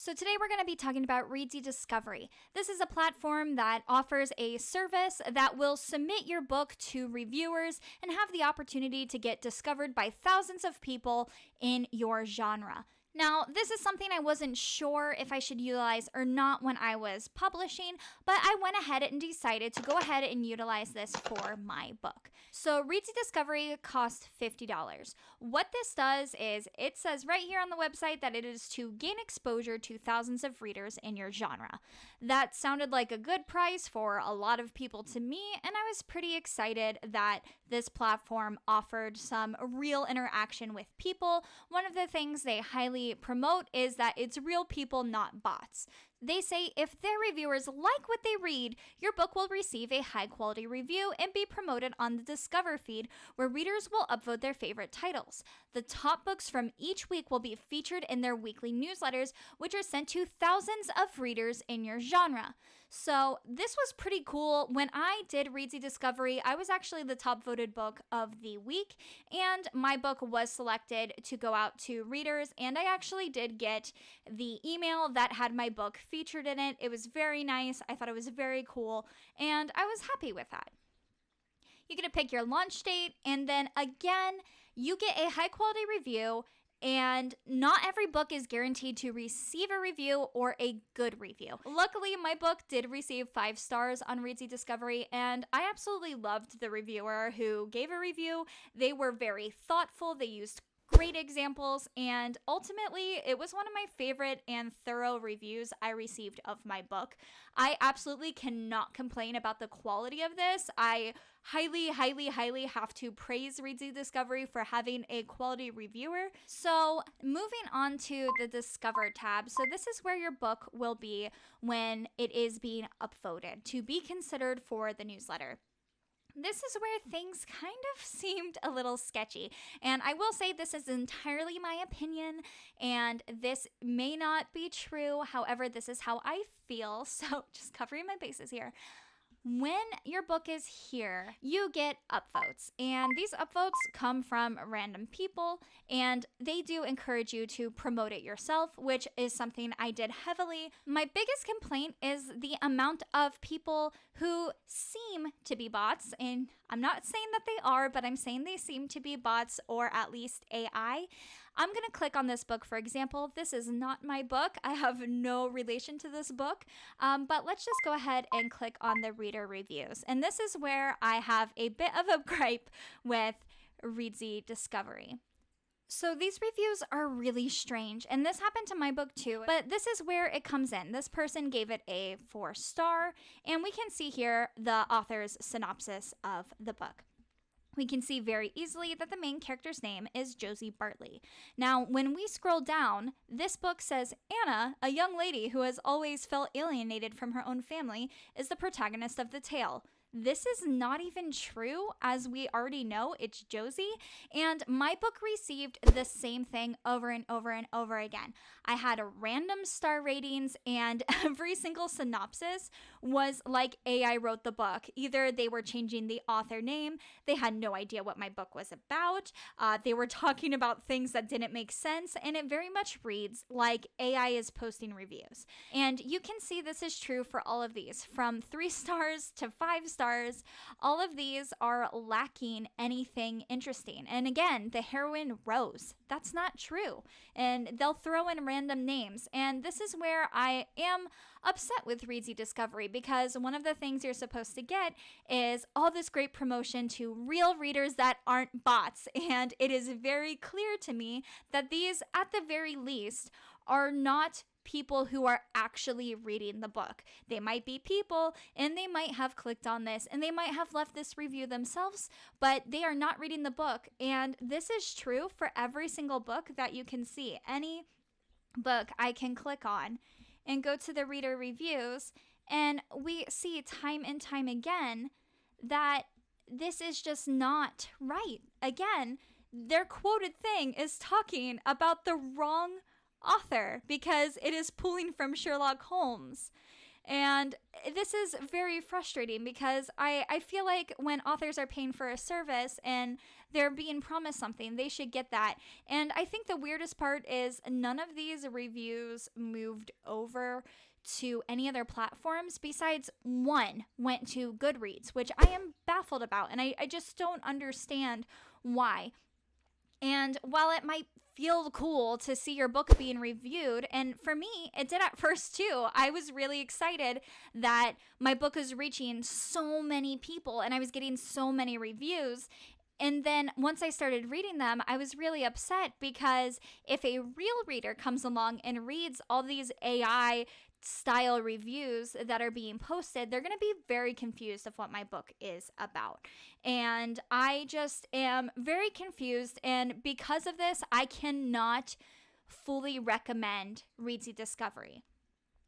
So today we're going to be talking about ReedsyDiscovery. This is a platform that offers a service that will submit your book to reviewers and have the opportunity to get discovered by thousands of people in your genre. Now, this is something I wasn't sure if I should utilize or not when I was publishing, but I went ahead and decided to go ahead and utilize this for my book. So ReedsyDiscovery costs $50. What this does is it says right here on the website that it is to gain exposure to thousands of readers in your genre. That sounded like a good price for a lot of people to me, and I was pretty excited that this platform offered some real interaction with people. One of the things they highly promote is that it's real people, not bots. They say if their reviewers like what they read, your book will receive a high-quality review and be promoted on the Discover feed, where readers will upvote their favorite titles. The top books from each week will be featured in their weekly newsletters, which are sent to thousands of readers in your genre. So this was pretty cool. When I did ReedsyDiscovery, I was actually the top voted book of the week, and my book was selected to go out to readers, and I actually did get the email that had my book featured in it. It was very nice. I thought it was very cool, and I was happy with that. You get to pick your launch date, and then again, you get a high quality review, and not every book is guaranteed to receive a review or a good review. Luckily, my book did receive 5 stars on ReedsyDiscovery, and I absolutely loved the reviewer who gave a review. They were very thoughtful. They used great examples, and ultimately, it was one of my favorite and thorough reviews I received of my book. I absolutely cannot complain about the quality of this. I highly have to praise ReedsyDiscovery for having a quality reviewer. So moving on to the Discover tab. So this is where your book will be when it is being upvoted to be considered for the newsletter. This is where things kind of seemed a little sketchy. And I will say this is entirely my opinion, and this may not be true. However, this is how I feel. So just covering my bases here. When your book is here, you get upvotes, and these upvotes come from random people, and they do encourage you to promote it yourself, which is something I did heavily. My biggest complaint is the amount of people who seem to be bots, and I'm not saying that they are, but I'm saying they seem to be bots or at least AI. I'm going to click on this book, for example. This is not my book. I have no relation to this book, but let's just go ahead and click on the reader reviews. And this is where I have a bit of a gripe with ReedsyDiscovery. So these reviews are really strange, and this happened to my book too, but this is where it comes in. This person gave it a 4-star, and we can see here the author's synopsis of the book. We can see very easily that the main character's name is Josie Bartley. Now, when we scroll down, this book says Anna, a young lady who has always felt alienated from her own family, is the protagonist of the tale. This is not even true, as we already know it's Josie, and my book received the same thing over and over and over again. I had a random star ratings, and every single synopsis was like AI wrote the book. Either they were changing the author name, they had no idea what my book was about, they were talking about things that didn't make sense, and it very much reads like AI is posting reviews. And you can see this is true for all of these, from 3 stars to 5 stars. All of these are lacking anything interesting. And again, the heroine Rose, that's not true. And they'll throw in random names. And this is where I am upset with ReedsyDiscovery, because one of the things you're supposed to get is all this great promotion to real readers that aren't bots. And it is very clear to me that these, at the very least, are not people who are actually reading the book. They might be people, and they might have clicked on this, and they might have left this review themselves, but they are not reading the book. And this is true for every single book that you can see. Any book I can click on and go to the reader reviews, and we see time and time again that this is just not right. Again, their quoted thing is talking about the wrong author because it is pulling from Sherlock Holmes. And this is very frustrating because I feel like when authors are paying for a service and they're being promised something, they should get that. And I think the weirdest part is none of these reviews moved over to any other platforms besides one went to Goodreads, which I am baffled about. And I just don't understand why. And while it might feel cool to see your book being reviewed, and for me, it did at first too. I was really excited that my book was reaching so many people and I was getting so many reviews. And then once I started reading them, I was really upset because if a real reader comes along and reads all these AI style reviews that are being posted, they're going to be very confused of what my book is about. And I just am very confused. And because of this, I cannot fully recommend ReedsyDiscovery.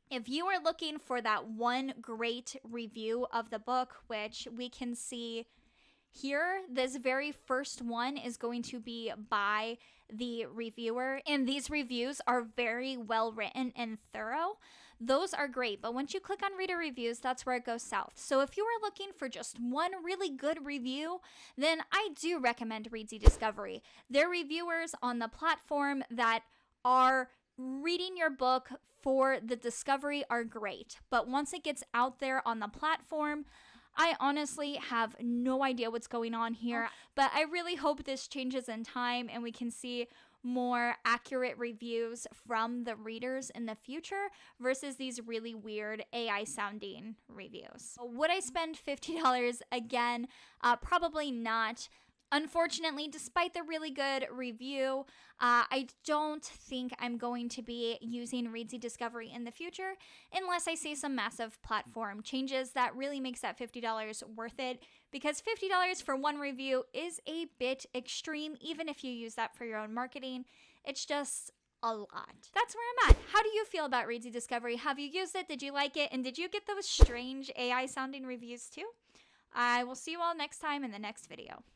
If you are looking for that one great review of the book, which we can see here, this very first one is going to be by the reviewer, and these reviews are very well written and thorough. Those are great, but once you click on reader reviews, that's where it goes south. So if you are looking for just one really good review, then I do recommend ReedsyDiscovery. They're reviewers on the platform that are reading your book for the discovery are great, but once it gets out there on the platform, I honestly have no idea what's going on here, but I really hope this changes in time and we can see more accurate reviews from the readers in the future versus these really weird AI sounding reviews. Would I spend $50 again? Probably not. Unfortunately, despite the really good review, I don't think I'm going to be using ReedsyDiscovery in the future unless I see some massive platform changes that really makes that $50 worth it, because $50 for one review is a bit extreme, even if you use that for your own marketing. It's just a lot. That's where I'm at. How do you feel about ReedsyDiscovery? Have you used it? Did you like it? And did you get those strange AI sounding reviews too? I will see you all next time in the next video.